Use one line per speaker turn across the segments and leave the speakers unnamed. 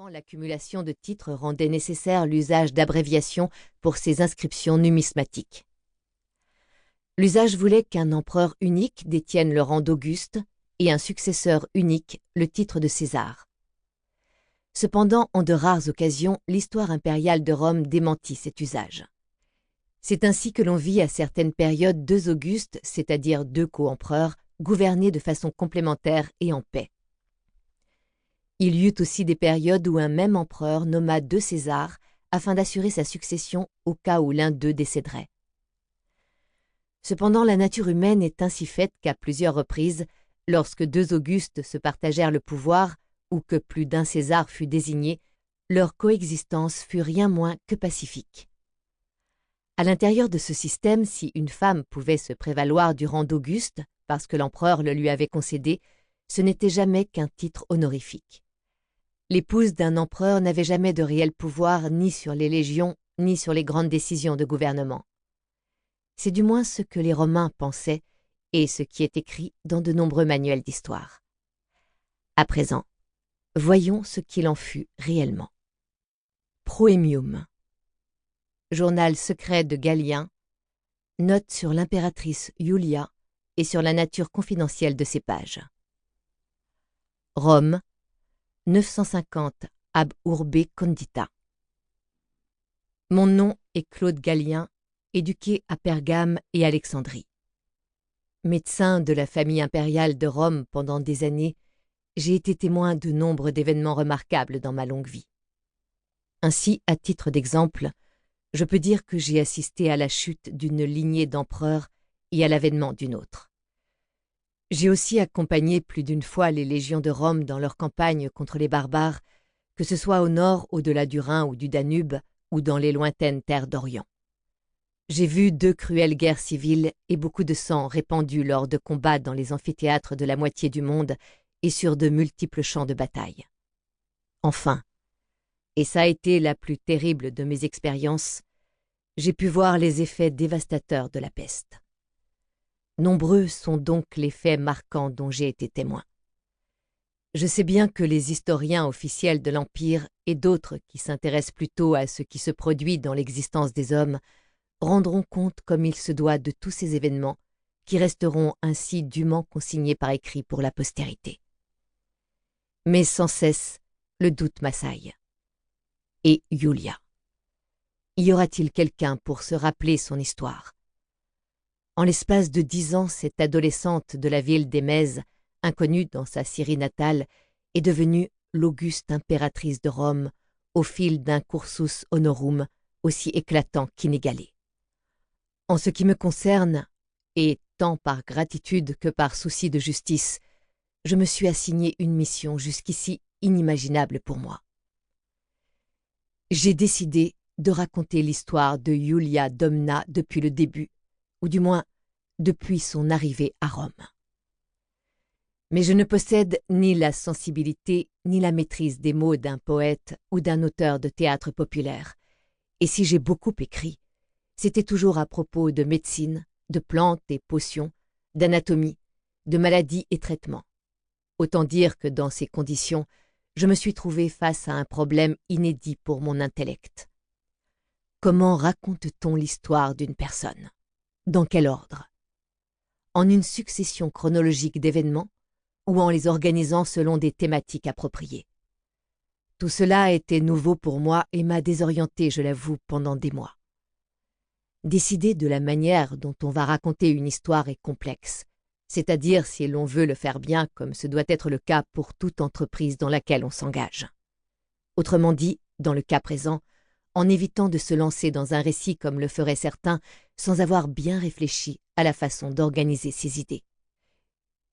l'accumulation de titres rendait nécessaire l'usage d'abréviations pour ces inscriptions numismatiques. L'usage voulait qu'un empereur unique détienne le rang d'Auguste et un successeur unique le titre de César. Cependant, en de rares occasions, l'histoire impériale de Rome démentit cet usage. C'est ainsi que l'on vit à certaines périodes deux Augustes, c'est-à-dire deux co-empereurs, gouverner de façon complémentaire et en paix. Il y eut aussi des périodes où un même empereur nomma deux Césars afin d'assurer sa succession au cas où l'un d'eux décéderait. Cependant, la nature humaine est ainsi faite qu'à plusieurs reprises, lorsque deux Augustes se partagèrent le pouvoir ou que plus d'un César fut désigné, leur coexistence fut rien moins que pacifique. À l'intérieur de ce système, si une femme pouvait se prévaloir du rang d'Auguste parce que l'empereur le lui avait concédé, ce n'était jamais qu'un titre honorifique. L'épouse d'un empereur n'avait jamais de réel pouvoir ni sur les légions, ni sur les grandes décisions de gouvernement. C'est du moins ce que les Romains pensaient et ce qui est écrit dans de nombreux manuels d'histoire. À présent, voyons ce qu'il en fut réellement. Proemium. Journal secret de Galien. Note sur l'impératrice Iulia et sur la nature confidentielle de ses pages. Rome, 950 ab urbe condita. Mon nom est Claude Galien, éduqué à Pergame et Alexandrie. Médecin de la famille impériale de Rome pendant des années, j'ai été témoin de nombre d'événements remarquables dans ma longue vie. Ainsi, à titre d'exemple, je peux dire que j'ai assisté à la chute d'une lignée d'empereurs et à l'avènement d'une autre. J'ai aussi accompagné plus d'une fois les légions de Rome dans leur campagne contre les barbares, que ce soit au nord, au-delà du Rhin ou du Danube, ou dans les lointaines terres d'Orient. J'ai vu deux cruelles guerres civiles et beaucoup de sang répandu lors de combats dans les amphithéâtres de la moitié du monde et sur de multiples champs de bataille. Enfin, et ça a été la plus terrible de mes expériences, j'ai pu voir les effets dévastateurs de la peste. Nombreux sont donc les faits marquants dont j'ai été témoin. Je sais bien que les historiens officiels de l'Empire et d'autres qui s'intéressent plutôt à ce qui se produit dans l'existence des hommes rendront compte comme il se doit de tous ces événements qui resteront ainsi dûment consignés par écrit pour la postérité. Mais sans cesse, le doute m'assaille. Et Iulia. Y aura-t-il quelqu'un pour se rappeler son histoire? En l'espace de 10 ans, cette adolescente de la ville d'Émèse, inconnue dans sa Syrie natale, est devenue l'auguste impératrice de Rome au fil d'un cursus honorum aussi éclatant qu'inégalé. En ce qui me concerne, et tant par gratitude que par souci de justice, je me suis assigné une mission jusqu'ici inimaginable pour moi. J'ai décidé de raconter l'histoire de Iulia Domna depuis le début, ou du moins depuis son arrivée à Rome. Mais je ne possède ni la sensibilité ni la maîtrise des mots d'un poète ou d'un auteur de théâtre populaire, et si j'ai beaucoup écrit, c'était toujours à propos de médecine, de plantes et potions, d'anatomie, de maladies et traitements. Autant dire que dans ces conditions, je me suis trouvé face à un problème inédit pour mon intellect. Comment raconte-t-on l'histoire d'une personne? Dans quel ordre? En une succession chronologique d'événements ou en les organisant selon des thématiques appropriées? Tout cela était nouveau pour moi et m'a désorienté, je l'avoue, pendant des mois. Décider de la manière dont on va raconter une histoire est complexe, c'est-à-dire si l'on veut le faire bien comme ce doit être le cas pour toute entreprise dans laquelle on s'engage. Autrement dit, dans le cas présent, en évitant de se lancer dans un récit comme le feraient certains sans avoir bien réfléchi à la façon d'organiser ses idées.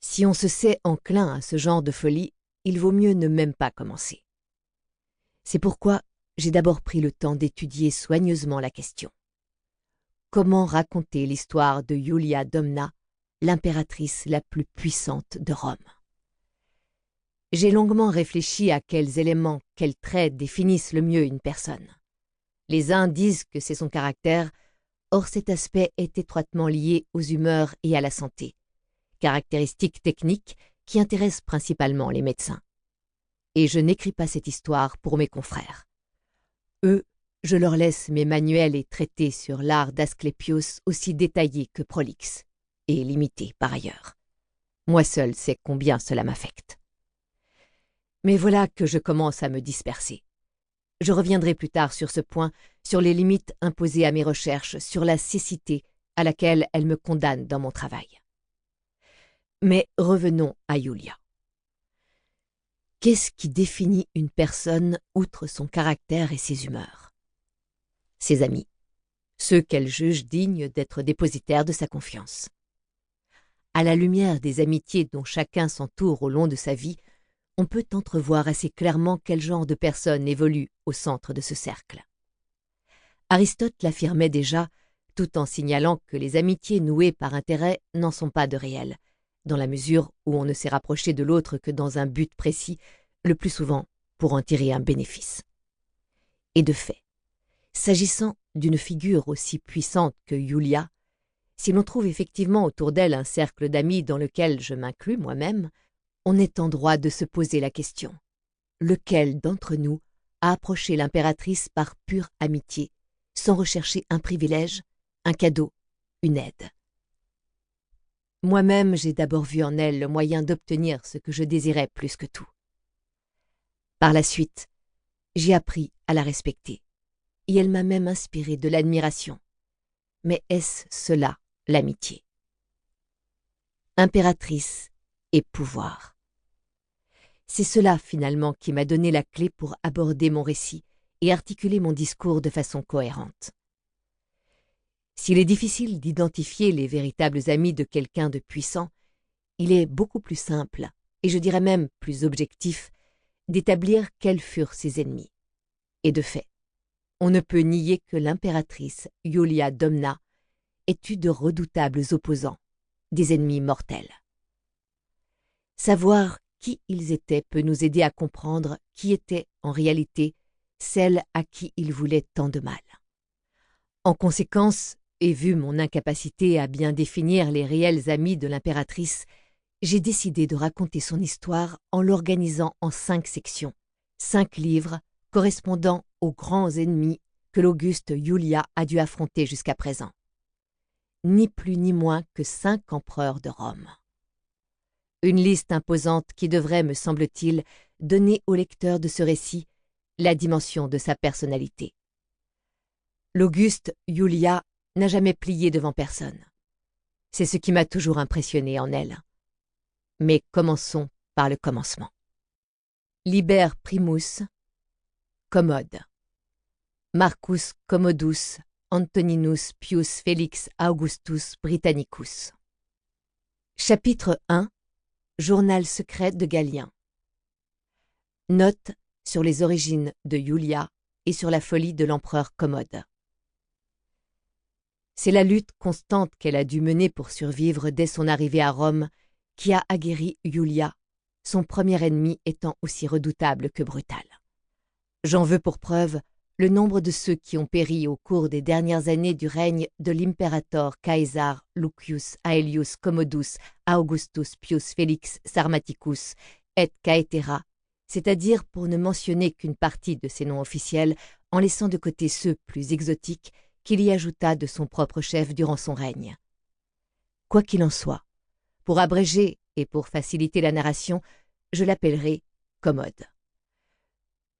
Si on se sait enclin à ce genre de folie, il vaut mieux ne même pas commencer. C'est pourquoi j'ai d'abord pris le temps d'étudier soigneusement la question. Comment raconter l'histoire de Iulia Domna, l'impératrice la plus puissante de Rome? J'ai longuement réfléchi à quels éléments, quels traits définissent le mieux une personne. Les uns disent que c'est son caractère, or cet aspect est étroitement lié aux humeurs et à la santé, caractéristiques techniques qui intéressent principalement les médecins. et je n'écris pas cette histoire pour mes confrères. Eux, je leur laisse mes manuels et traités sur l'art d'Asclépios aussi détaillés que prolixes, et limités par ailleurs. Moi seul sais combien cela m'affecte. Mais voilà que je commence à me disperser. Je reviendrai plus tard sur ce point, sur les limites imposées à mes recherches, sur la cécité à laquelle elles me condamnent dans mon travail. Mais revenons à Yulia. Qu'est-ce qui définit une personne outre son caractère et ses humeurs? Ses amis, ceux qu'elle juge dignes d'être dépositaires de sa confiance. À la lumière des amitiés dont chacun s'entoure au long de sa vie, on peut entrevoir assez clairement quel genre de personne évolue au centre de ce cercle. Aristote l'affirmait déjà, tout en signalant que les amitiés nouées par intérêt n'en sont pas de réelles, dans la mesure où on ne s'est rapproché de l'autre que dans un but précis, le plus souvent pour en tirer un bénéfice. Et de fait, s'agissant d'une figure aussi puissante que Yulia, si l'on trouve effectivement autour d'elle un cercle d'amis dans lequel je m'inclus moi-même, on est en droit de se poser la question. Lequel d'entre nous a approché l'impératrice par pure amitié, sans rechercher un privilège, un cadeau, une aide? Moi-même, j'ai d'abord vu en elle le moyen d'obtenir ce que je désirais plus que tout. Par la suite, j'ai appris à la respecter, et elle m'a même inspiré de l'admiration. Mais est-ce cela, l'amitié? Impératrice et pouvoir. C'est cela, finalement, qui m'a donné la clé pour aborder mon récit et articuler mon discours de façon cohérente. S'il est difficile d'identifier les véritables amis de quelqu'un de puissant, il est beaucoup plus simple, et je dirais même plus objectif, d'établir quels furent ses ennemis. Et de fait, on ne peut nier que l'impératrice Iulia Domna ait eu de redoutables opposants, des ennemis mortels. Savoir qui ils étaient peut nous aider à comprendre qui était en réalité celle à qui ils voulaient tant de mal. En conséquence, et vu mon incapacité à bien définir les réels amis de l'impératrice, j'ai décidé de raconter son histoire en l'organisant en 5 sections, 5 livres correspondant aux grands ennemis que l'auguste Iulia a dû affronter jusqu'à présent. Ni plus ni moins que 5 empereurs de Rome. Une liste imposante qui devrait, me semble-t-il, donner au lecteur de ce récit la dimension de sa personnalité. L'auguste Iulia n'a jamais plié devant personne. C'est ce qui m'a toujours impressionné en elle. Mais commençons par le commencement. Liber primus, Commode. Marcus Commodus Antoninus Pius Felix Augustus Britannicus. Chapitre 1. Journal secret de Galien. Note sur les origines de Iulia et sur la folie de l'empereur Commode. C'est la lutte constante qu'elle a dû mener pour survivre dès son arrivée à Rome qui a aguerri Iulia, son premier ennemi étant aussi redoutable que brutal. J'en veux pour preuve le nombre de ceux qui ont péri au cours des dernières années du règne de l'impérator Caesar Lucius Aelius Commodus Augustus Pius Felix Sarmaticus et caetera, c'est-à-dire pour ne mentionner qu'une partie de ces noms officiels en laissant de côté ceux plus exotiques qu'il y ajouta de son propre chef durant son règne. Quoi qu'il en soit, pour abréger et pour faciliter la narration, je l'appellerai Commode.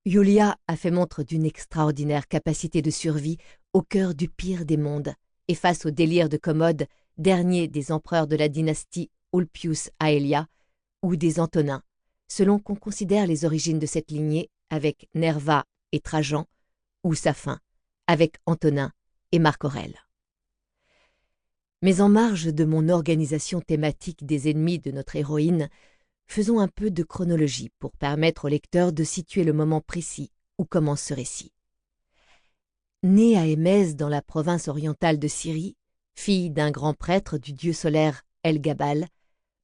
Iulia a fait montre d'une extraordinaire capacité de survie au cœur du pire des mondes et face au délire de Commode, dernier des empereurs de la dynastie Ulpius Aelia ou des Antonins, selon qu'on considère les origines de cette lignée avec Nerva et Trajan, ou sa fin, avec Antonin et Marc Aurèle. Mais en marge de mon organisation thématique des ennemis de notre héroïne, faisons un peu de chronologie pour permettre au lecteur de situer le moment précis où commence ce récit. Née à Émèse dans la province orientale de Syrie, fille d'un grand prêtre du dieu solaire El-Gabal,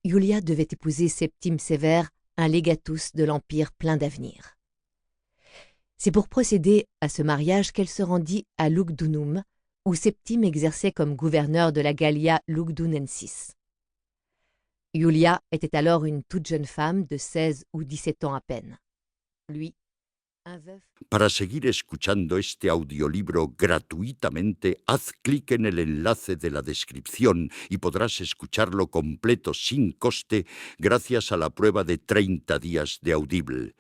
Iulia devait épouser Septime Sévère, un legatus de l'Empire plein d'avenir. C'est pour procéder à ce mariage qu'elle se rendit à Lugdunum, où Septime exerçait comme gouverneur de la Gallia Lugdunensis. Iulia était alors une toute jeune femme de 16 ou 17 ans à peine. Lui, un veuf.
Para seguir escuchando este audiolibro gratuitamente, haz clic en el enlace de la descripción y podrás escucharlo completo sin coste gracias a la prueba de 30 días de Audible.